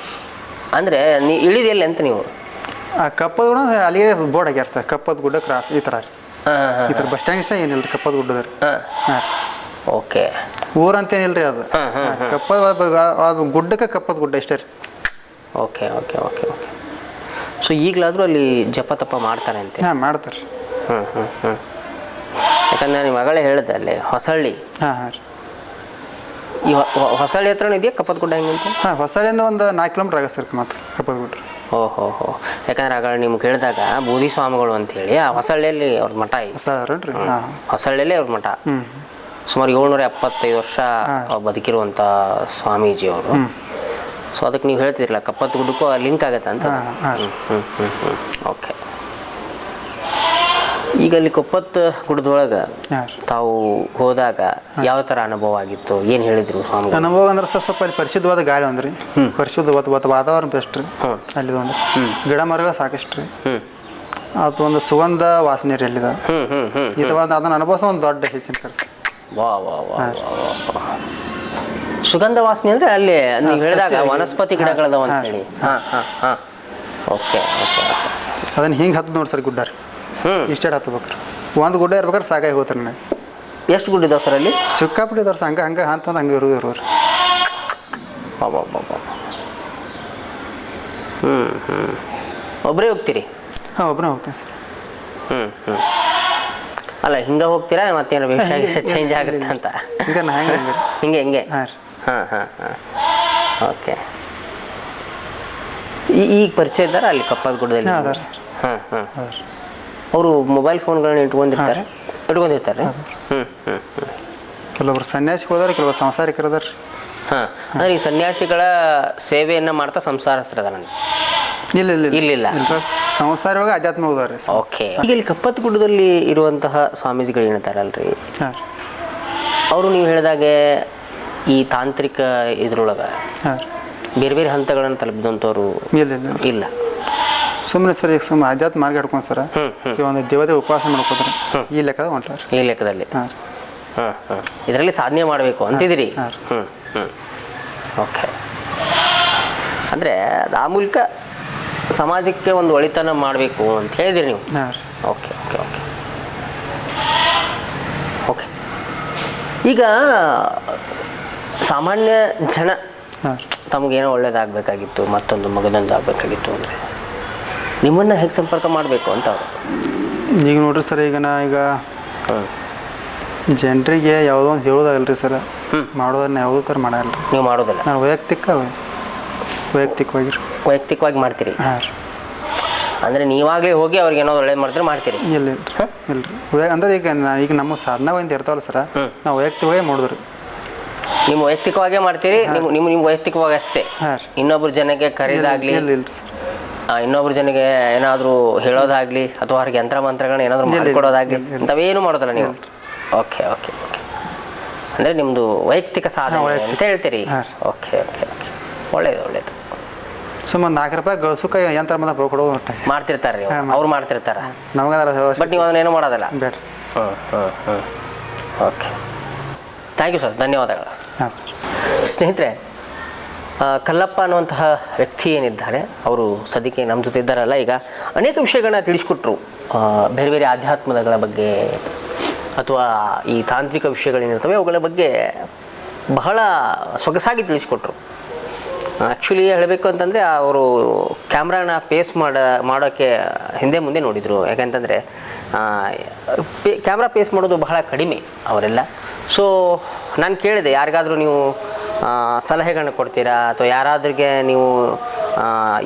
Speaker 2: ಅಂದರೆ ನೀವು ಇಳಿದೆಲ್ಲ ಅಂತ ನೀವು?
Speaker 1: ಆ ಕಪ್ಪದ ಗುಡ್ಡ ಅಲ್ಲಿಗೆ ಬೋರ್ಡ್ ಆಗ್ಯಾರ ಸರ್, ಕಪ್ಪತ್ ಗುಡ್ಡ ಕ್ರಾಸ್ ಈ ಥರ ರೀ. ಈ ಥರ ಬಸ್ ಸ್ಟ್ಯಾಂಡ್ ಇಷ್ಟ ಏನಿಲ್ಲ ರೀ, ಕಪ್ಪತ್ ಗುಡ್ಡದ ರೀ. ಹಾಂ.
Speaker 2: ಓಕೆ.
Speaker 1: ಊರಂತ ಏನಿಲ್ಲ ರೀ ಅದು. ಅದು ಗುಡ್ಡಕ್ಕೆ ಕಪ್ಪತ್ ಗುಡ್ಡ ಇಷ್ಟೇ ರೀ.
Speaker 2: Okay okay okay okay. So ಈಗಲಾದರೂ ಅಲ್ಲಿ ಜಪ ತಪ ಮಾಡ್ತಾರೆ ಅಂತ?
Speaker 1: ಹಾಂ ಮಾಡ್ತಾರೆ ರೀ.
Speaker 2: ಯಾಕಂದ್ರೆ ನಿಮ್ಮ ಮಗಳೇ ಹೇಳಿದೆ ಅಲ್ಲಿ ಹೊಸಳ್ಳಿ.
Speaker 1: ಹಾಂ ಹಾಂ ರೀ.
Speaker 2: ಈ ಹೊಸಳ್ಳಿ ಹತ್ರನೂ ಇದೆಯಾ ಕಪ್ಪತ್ ಗುಡ್ಡ ಹೆಂಗಂತ?
Speaker 1: ಹಾಂ ಹೊಸಳ್ಳಿಯಿಂದ ಒಂದು 4 ಕಿಲೋಮೀಟರ್ ಆಗ ಸರ್ ಮತ್ತೆ ಕಪ್ಪತ್ ಗುಡ್ಡ.
Speaker 2: ಓಹೋ ಹೋ. ಯಾಕಂದ್ರೆ ಆಗ ನಿಮ್ಗೆ ಕೇಳಿದಾಗ ಬೂದಿ ಸ್ವಾಮಿಗಳು ಅಂತೇಳಿ ಆ ಹೊಸಳ್ಳಿಯಲ್ಲಿ ಅವ್ರ ಮಠ ಐತಿ.
Speaker 1: ಹೊಸಳ್ಳಿ. ಹಾಂ
Speaker 2: ಹೊಸಳ್ಳಿಯಲ್ಲೇ ಅವ್ರ ಮಠ. ಸುಮಾರು 775 ವರ್ಷ ಬದುಕಿರುವಂಥ ಸ್ವಾಮೀಜಿ ಅವರು. ಸೊ ಅದಕ್ಕೆ ನೀವು ಹೇಳ್ತಿದ್ರಲ್ಲ ಕಪ್ಪತ್ ಗುಡ್ಡಕ್ಕೂ ಲಿಂಕ್ ಆಗತ್ತೆ ಅಂತ. ಓಕೆ. ಈಗ ಅಲ್ಲಿ ಕೊಪ್ಪತ್ ಗುಡ್ಡದೊಳಗೆ
Speaker 1: ಹಾಂ ರೀ.
Speaker 2: ತಾವು ಹೋದಾಗ ಯಾವ ಥರ ಅನುಭವ ಆಗಿತ್ತು, ಏನು ಹೇಳಿದ್ರು ಸ್ವಾಮಿ?
Speaker 1: ಅನುಭವ ಅಂದ್ರೆ ಸ್ವಲ್ಪ ಅಲ್ಲಿ ಪರಿಶುದ್ಧವಾದ ಗಾಳಿ ಒಂದ್ರಿ, ಪರಿಶುದ್ಧವಾದ ವಾತಾವರಣ ಬೆಸ್ಟ್ ರೀ. ಅಲ್ಲಿ ಒಂದು ಗಿಡ ಮರಗಳು ಸಾಕಷ್ಟು ರೀ. ಅದು ಒಂದು ಸುಗಂಧ ವಾಸನೆ ರೀ ಅಲ್ಲಿದ. ಇದು ಒಂದು ಅದನ್ನ ಅನುಭವಿಸೋ ಒಂದು ದೊಡ್ಡ ಹೆಚ್ಚಿನ ಕೆಲಸ.
Speaker 2: ವಾ ವಾ ವಾ ಸುಗಂಧ ವಾಸನೆ ಅಂದರೆ ಅಲ್ಲಿ ನೀವು ಹೇಳಿದಾಗ ವನಸ್ಪತಿ ಗಿಡಗಳದಾವ ಅಂತ ಹೇಳಿ. ಹಾಂ ಓಕೆ ಓಕೆ.
Speaker 1: ಅದನ್ನ ಹಿಂಗೆ ಹತ್ತು ನೋಡಿ ಸರ್ ಗುಡ್ಡ ರೀ. ಇಷ್ಟೇ ಹತ್ಬೇಕ್ರಿ. ಒಂದು ಗುಡ್ಡ ಇರ್ಬೇಕಾದ್ರೆ ಸಾಕಾಗಿ ಹೋಗ್ತಾರೆ ನನಗೆ.
Speaker 2: ಎಷ್ಟು ಗುಡ್ಡ ಇದಾವೆ ಸರ್ ಅಲ್ಲಿ?
Speaker 1: ಸಿಕ್ಕಾಪಟ್ಟೆ ಇದಾರೆ ಸರ್. ಹಂಗೆ ಅಂತಂದು ಹಂಗೆ ಇರೋರು.
Speaker 2: ಬಾಬಾ ಬಾಬಾ. ಒಬ್ಬರೇ ಹೋಗ್ತೀರಿ?
Speaker 1: ಹಾಂ, ಒಬ್ಬನೇ ಹೋಗ್ತೇನೆ ಸರ್.
Speaker 2: ಅಲ್ಲ ಹಿಂಗೆ ಹೋಗ್ತೀರಾ ಮತ್ತೇನು ವಿಷಯ ಚೇಂಜ್ ಆಗುತ್ತೆ ಅಂತ?
Speaker 1: ಹಿಂಗೆ
Speaker 2: ಹಿಂಗೆ
Speaker 1: ಹಾಂ ರೀ.
Speaker 2: ಹಾಂ ಓಕೆ. ಈಗ ಪರಿಚಯ ಇದ್ದಾರೆ ಅಲ್ಲಿ ಕಪ್ಪದ ಗುಡ್ಡದಲ್ಲಿ?
Speaker 1: ಅದಾರ ಸರ್.
Speaker 2: ಹಾಂ ಅವರು ಮೊಬೈಲ್ ಫೋನ್ಗಳನ್ನ ಇಟ್ಕೊಂಡಿರ್ತಾರೆ?
Speaker 1: ಕೆಲವೊಬ್ರು ಸನ್ಯಾಸಿಗೆ ಹೋದಾರೆ, ಕೆಲವರು ಸಂಸಾರಿಕರು ಅದಾರ ರೀ.
Speaker 2: ಹಾಂ, ಅಂದ್ರೆ ಈ ಸನ್ಯಾಸಿಗಳ ಸೇವೆಯನ್ನು ಮಾಡ್ತಾ ಸಂಸಾರಸ್ಥರದಾನ? ಇಲ್ಲ
Speaker 1: ಸಂಸಾರವಾಗ ಅಧ್ಯಾತ್ಮ ಹೋದಾರೆ.
Speaker 2: ಓಕೆ. ಈಗ ಇಲ್ಲಿ ಕಪ್ಪತ್ ಗುಡ್ಡದಲ್ಲಿ ಇರುವಂತಹ ಸ್ವಾಮೀಜಿಗಳು ಏನಂತಾರಲ್ರಿ, ಅವರು ನೀವು ಹೇಳಿದಾಗೆ ಈ ತಾಂತ್ರಿಕ ಇದ್ರೊಳಗೆ ಬೇರೆ ಬೇರೆ ಹಂತಗಳನ್ನು ತಲುಪಿದಂಥವ್ರು ಇಲ್ಲ.
Speaker 1: ಸುಮ್ಮನೆ ಸರ್ ಈಗ ಸುಮ್ಮನೆ ಆಧ್ಯಾತ್ಮ ಮಾರ್ಗ ಹಿಡ್ಕೊಂಡು ಸರ್ ಒಂದು ದೇವತೆ ಉಪಾಸನೆ ಮಾಡ್ಕೋತಾರೆ. ಈ ಲೆಕ್ಕದ ಹೊಂಟಾರ.
Speaker 2: ಈ ಲೆಕ್ಕದಲ್ಲಿ ಇದರಲ್ಲಿ ಸಾಧನೆ ಮಾಡಬೇಕು ಅಂತಿದ್ದೀರಿ. ಓಕೆ. ಅಂದರೆ ಆ ಮೂಲಕ ಸಮಾಜಕ್ಕೆ ಒಂದು ಒಳಿತನ ಮಾಡಬೇಕು ಅಂತ ಹೇಳಿದಿರಿ ನೀವು. Okay okay okay okay. ಈಗ ಸಾಮಾನ್ಯ ಜನ ತಮಗೇನೋ ಒಳ್ಳೇದಾಗಬೇಕಾಗಿತ್ತು, ಮತ್ತೊಂದು ಮಗದೊಂದು ಆಗಬೇಕಾಗಿತ್ತು ಅಂದರೆ ನಿಮ್ಮನ್ನು ಹೇಗೆ ಸಂಪರ್ಕ ಮಾಡಬೇಕು ಅಂತ ಅವರು?
Speaker 1: ಈಗ ನೋಡ್ರಿ ಸರ್, ಈಗ ಜನರಿಗೆ ಯಾವುದೋ ಒಂದು ಹೇಳೋದಾಗಲ್ರಿ ಸರ್. ಮಾಡೋದನ್ನ ಯಾವುದೋ ಥರ ಮಾಡಲ್ಲ.
Speaker 2: ನೀವು ಮಾಡೋದಿಲ್ಲ?
Speaker 1: ನಾನು
Speaker 2: ವೈಯಕ್ತಿಕವಾಗಿ ಮಾಡ್ತೀರಿ? ಹಾಂ. ಅಂದರೆ ನೀವಾಗಲೇ ಹೋಗಿ ಅವ್ರಿಗೆ ಏನಾದ್ರು ಒಳ್ಳೇದು ಮಾಡಿದ್ರೆ ಮಾಡ್ತೀರಿ?
Speaker 1: ಇಲ್ಲರಿ. ಅಂದ್ರೆ ಈಗ ನಮ್ಮ ಸಾಧನಗಳಿಂದ ಇರ್ತಾವಲ್ಲ ಸರ್, ನಾವು ವೈಯಕ್ತಿಕವಾಗಿ ಮಾಡಿದ್ರಿ.
Speaker 2: ನಿಮ್ಮ ವೈಯಕ್ತಿಕವಾಗೇ ಮಾಡ್ತೀರಿ? ನಿಮ್ಮ ವೈಯಕ್ತಿಕವಾಗಿ ಅಷ್ಟೇ? ಇನ್ನೊಬ್ರು ಜನಕ್ಕೆ ಕರೆಯೋದಾಗ್ಲಿ, ಇನ್ನೊಬ್ರು ಜನಕ್ಕೆ ಏನಾದರೂ ಹೇಳೋದಾಗ್ಲಿ ಅಥವಾ ಅವ್ರಿಗೆ ಯಂತ್ರ ಮಂತ್ರಗಳನ್ನ ಏನಾದರೂ ಮಾಡಿಕೊಡೋದಾಗ್ಲಿ ಇಂಥವೇನು ಮಾಡೋದಲ್ಲ ನೀವು? Okay okay okay. ಅಂದರೆ ನಿಮ್ಮದು ವೈಯಕ್ತಿಕ ಸಾಧನೆ ಅಂತ ಹೇಳ್ತೀರಿ? Okay okay okay. ಒಳ್ಳೇದು.
Speaker 1: ಸುಮ್ಮನೆ 4 ರೂಪಾಯಿ ಗಳಿಸೋಕೆ ಯಂತ್ರ ಮಂತ್ರ ಕೊಡೋದು
Speaker 2: ಮಾಡ್ತಿರ್ತಾರೆ ರೀ ಅವ್ರು, ಮಾಡ್ತಿರ್ತಾರೆ.
Speaker 1: ನಮಗೆ
Speaker 2: ಬಟ್ ನೀವು ಅದನ್ನೇನು ಮಾಡೋದಲ್ಲ?
Speaker 1: ಬೇಡ.
Speaker 2: ಓಕೆ. ಥ್ಯಾಂಕ್ ಯು ಸರ್, ಧನ್ಯವಾದಗಳು.
Speaker 1: ಹಾಂ ಸರ್.
Speaker 2: ಸ್ನೇಹಿತರೆ, ಕಲ್ಲಪ್ಪ ಅನ್ನುವಂತಹ ವ್ಯಕ್ತಿ ಏನಿದ್ದಾರೆ ಅವರು ಸದ್ಯಕ್ಕೆ ನಮ್ಮ ಜೊತೆ ಇದ್ದಾರಲ್ಲ, ಈಗ ಅನೇಕ ವಿಷಯಗಳನ್ನ ತಿಳಿಸ್ಕೊಟ್ರು. ಬೇರೆ ಬೇರೆ ಆಧ್ಯಾತ್ಮಗಳ ಬಗ್ಗೆ ಅಥವಾ ಈ ತಾಂತ್ರಿಕ ವಿಷಯಗಳೇನಿರ್ತವೆ ಅವುಗಳ ಬಗ್ಗೆ ಬಹಳ ಸೊಗಸಾಗಿ ತಿಳಿಸ್ಕೊಟ್ರು. ಆ್ಯಕ್ಚುಲಿ ಹೇಳಬೇಕು ಅಂತಂದರೆ ಅವರು ಕ್ಯಾಮ್ರಾನ ಮಾಡೋಕ್ಕೆ ಹಿಂದೆ ಮುಂದೆ ನೋಡಿದರು. ಯಾಕಂತಂದರೆ ಕ್ಯಾಮ್ರಾ ಪೇಸ್ ಮಾಡೋದು ಬಹಳ ಕಡಿಮೆ ಅವರೆಲ್ಲ. ಸೊ ನಾನು ಕೇಳಿದೆ, ಯಾರಿಗಾದರೂ ನೀವು ಸಲಹೆಗಳನ್ನ ಕೊಡ್ತೀರಾ ಅಥವಾ ಯಾರಾದ್ರಿಗೆ ನೀವು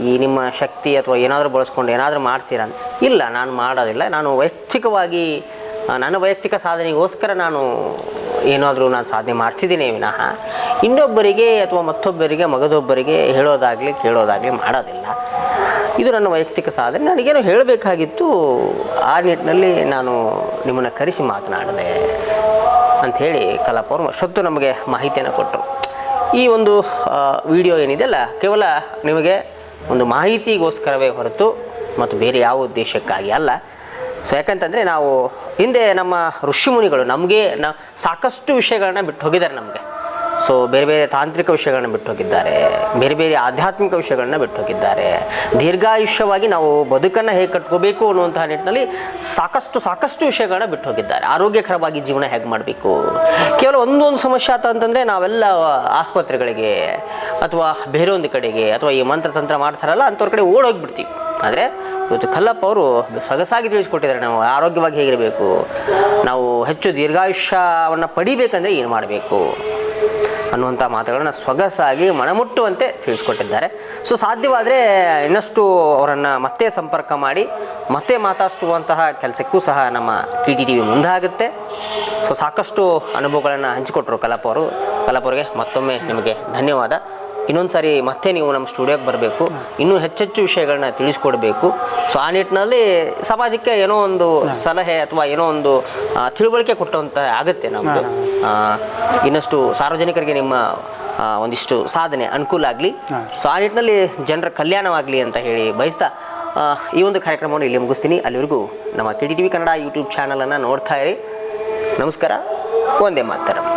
Speaker 2: ಈ ನಿಮ್ಮ ಶಕ್ತಿ ಅಥವಾ ಏನಾದರೂ ಬಳಸ್ಕೊಂಡು ಏನಾದರೂ ಮಾಡ್ತೀರಾ ಅಂತ? ಇಲ್ಲ, ನಾನು ಮಾಡೋದಿಲ್ಲ. ನಾನು ವೈಯಕ್ತಿಕವಾಗಿ ನನ್ನ ವೈಯಕ್ತಿಕ ಸಾಧನೆಗೋಸ್ಕರ ನಾನು ಏನಾದರೂ ನಾನು ಸಾಧನೆ ಮಾಡ್ತಿದ್ದೀನಿ ವಿನಃ ಇನ್ನೊಬ್ಬರಿಗೆ ಅಥವಾ ಮತ್ತೊಬ್ಬರಿಗೆ ಮಗದೊಬ್ಬರಿಗೆ ಹೇಳೋದಾಗಲಿ ಕೇಳೋದಾಗಲಿ ಮಾಡೋದಿಲ್ಲ. ಇದು ನನ್ನ ವೈಯಕ್ತಿಕ ಸಾಧನೆ. ನನಗೇನೋ ಹೇಳಬೇಕಾಗಿತ್ತು, ಆ ನಿಟ್ಟಿನಲ್ಲಿ ನಾನು ನಿಮ್ಮನ್ನು ಕರೆಸಿ ಮಾತನಾಡಿದೆ ಅಂಥೇಳಿ ಕಲ್ಲಪ್ಪ ಅವರು ಅಷ್ಟೊತ್ತು ನಮಗೆ ಮಾಹಿತಿಯನ್ನು ಕೊಟ್ಟರು. ಈ ಒಂದು ವಿಡಿಯೋ ಏನಿದೆಯಲ್ಲ, ಕೇವಲ ನಿಮಗೆ ಒಂದು ಮಾಹಿತಿಗೋಸ್ಕರವೇ ಹೊರತು ಮತ್ತು ಬೇರೆ ಯಾವ ಉದ್ದೇಶಕ್ಕಾಗಿ ಅಲ್ಲ. ಸೊ ಯಾಕಂತಂದರೆ ನಾವು ಹಿಂದೆ ನಮ್ಮ ಋಷಿಮುನಿಗಳು ನಮಗೆ ಸಾಕಷ್ಟು ವಿಷಯಗಳನ್ನ ಬಿಟ್ಟು ಹೋಗಿದ್ದಾರೆ ನಮಗೆ. ಸೊ ಬೇರೆ ಬೇರೆ ತಾಂತ್ರಿಕ ವಿಷಯಗಳನ್ನ ಬಿಟ್ಟು ಹೋಗಿದ್ದಾರೆ, ಬೇರೆ ಬೇರೆ ಆಧ್ಯಾತ್ಮಿಕ ವಿಷಯಗಳನ್ನ ಬಿಟ್ಟು ಹೋಗಿದ್ದಾರೆ. ದೀರ್ಘಾಯುಷ್ಯವಾಗಿ ನಾವು ಬದುಕನ್ನು ಹೇಗೆ ಕಟ್ಕೋಬೇಕು ಅನ್ನುವಂತಹ ನಿಟ್ಟಿನಲ್ಲಿ ಸಾಕಷ್ಟು ವಿಷಯಗಳನ್ನ ಬಿಟ್ಟು ಹೋಗಿದ್ದಾರೆ. ಆರೋಗ್ಯಕರವಾಗಿ ಜೀವನ ಹೇಗೆ ಮಾಡಬೇಕು, ಕೇವಲ ಒಂದೊಂದು ಸಮಸ್ಯೆ ಆತ ಅಂತಂದರೆ ನಾವೆಲ್ಲ ಆಸ್ಪತ್ರೆಗಳಿಗೆ ಅಥವಾ ಬೇರೆ ಒಂದು ಕಡೆಗೆ ಅಥವಾ ಈ ಮಂತ್ರತಂತ್ರ ಮಾಡ್ತಾರಲ್ಲ ಅಂಥವ್ರ ಕಡೆ ಓಡೋಗಿಬಿಡ್ತೀವಿ. ಆದರೆ ಇವತ್ತು ಕಲ್ಲಪ್ಪ ಅವರು ಸೊಗಸಾಗಿ ತಿಳಿಸ್ಕೊಟ್ಟಿದ್ದಾರೆ, ನಾವು ಆರೋಗ್ಯವಾಗಿ ಹೇಗಿರಬೇಕು, ನಾವು ಹೆಚ್ಚು ದೀರ್ಘಾಯುಷ್ಯವನ್ನು ಪಡಿಬೇಕಂದ್ರೆ ಏನು ಮಾಡಬೇಕು ಅನ್ನುವಂಥ ಮಾತುಗಳನ್ನು ಸೊಗಸಾಗಿ ಮನಮುಟ್ಟುವಂತೆ ತಿಳಿಸ್ಕೊಟ್ಟಿದ್ದಾರೆ. ಸೊ ಸಾಧ್ಯವಾದರೆ ಇನ್ನಷ್ಟು ಅವರನ್ನು ಮತ್ತೆ ಸಂಪರ್ಕ ಮಾಡಿ ಮತ್ತೆ ಮಾತಾಡಿಸುವಂತಹ ಕೆಲಸಕ್ಕೂ ಸಹ ನಮ್ಮ KTTV ಮುಂದಾಗುತ್ತೆ. ಸೊ ಸಾಕಷ್ಟು ಅನುಭವಗಳನ್ನು ಹಂಚಿಕೊಟ್ರು ಕಲ್ಲಪ್ಪ ಅವರು. ಕಲ್ಲಪ್ಪ ಅವರಿಗೆ ಮತ್ತೊಮ್ಮೆ ನಿಮಗೆ ಧನ್ಯವಾದ. ಇನ್ನೊಂದು ಸಾರಿ ಮತ್ತೆ ನೀವು ನಮ್ಮ ಸ್ಟುಡಿಯೋಗೆ ಬರಬೇಕು, ಇನ್ನೂ ಹೆಚ್ಚೆಚ್ಚು ವಿಷಯಗಳನ್ನ ತಿಳಿಸ್ಕೊಡ್ಬೇಕು. ಸೊ ಆ ನಿಟ್ಟಿನಲ್ಲಿ ಸಮಾಜಕ್ಕೆ ಏನೋ ಒಂದು ಸಲಹೆ ಅಥವಾ ಏನೋ ಒಂದು ತಿಳುವಳಿಕೆ ಕೊಟ್ಟಂತ ಆಗುತ್ತೆ ನಮ್ಮದು. ಇನ್ನಷ್ಟು ಸಾರ್ವಜನಿಕರಿಗೆ ನಿಮ್ಮ ಒಂದಿಷ್ಟು ಸಾಧನೆ ಅನುಕೂಲ ಆಗಲಿ. ಸೊ ಆ ನಿಟ್ಟಿನಲ್ಲಿ ಜನರ ಕಲ್ಯಾಣವಾಗಲಿ ಅಂತ ಹೇಳಿ ಬಯಸ್ತಾ ಈ ಒಂದು ಕಾರ್ಯಕ್ರಮವನ್ನು ಇಲ್ಲಿ ಮುಗಿಸ್ತೀನಿ. ಅಲ್ಲಿವರೆಗೂ ನಮ್ಮ KDTV ಕನ್ನಡ ಯೂಟ್ಯೂಬ್ ಚಾನಲನ್ನು ನೋಡ್ತಾ ಇರಿ. ನಮಸ್ಕಾರ. ಒಂದೇ ಮಾತರಂ.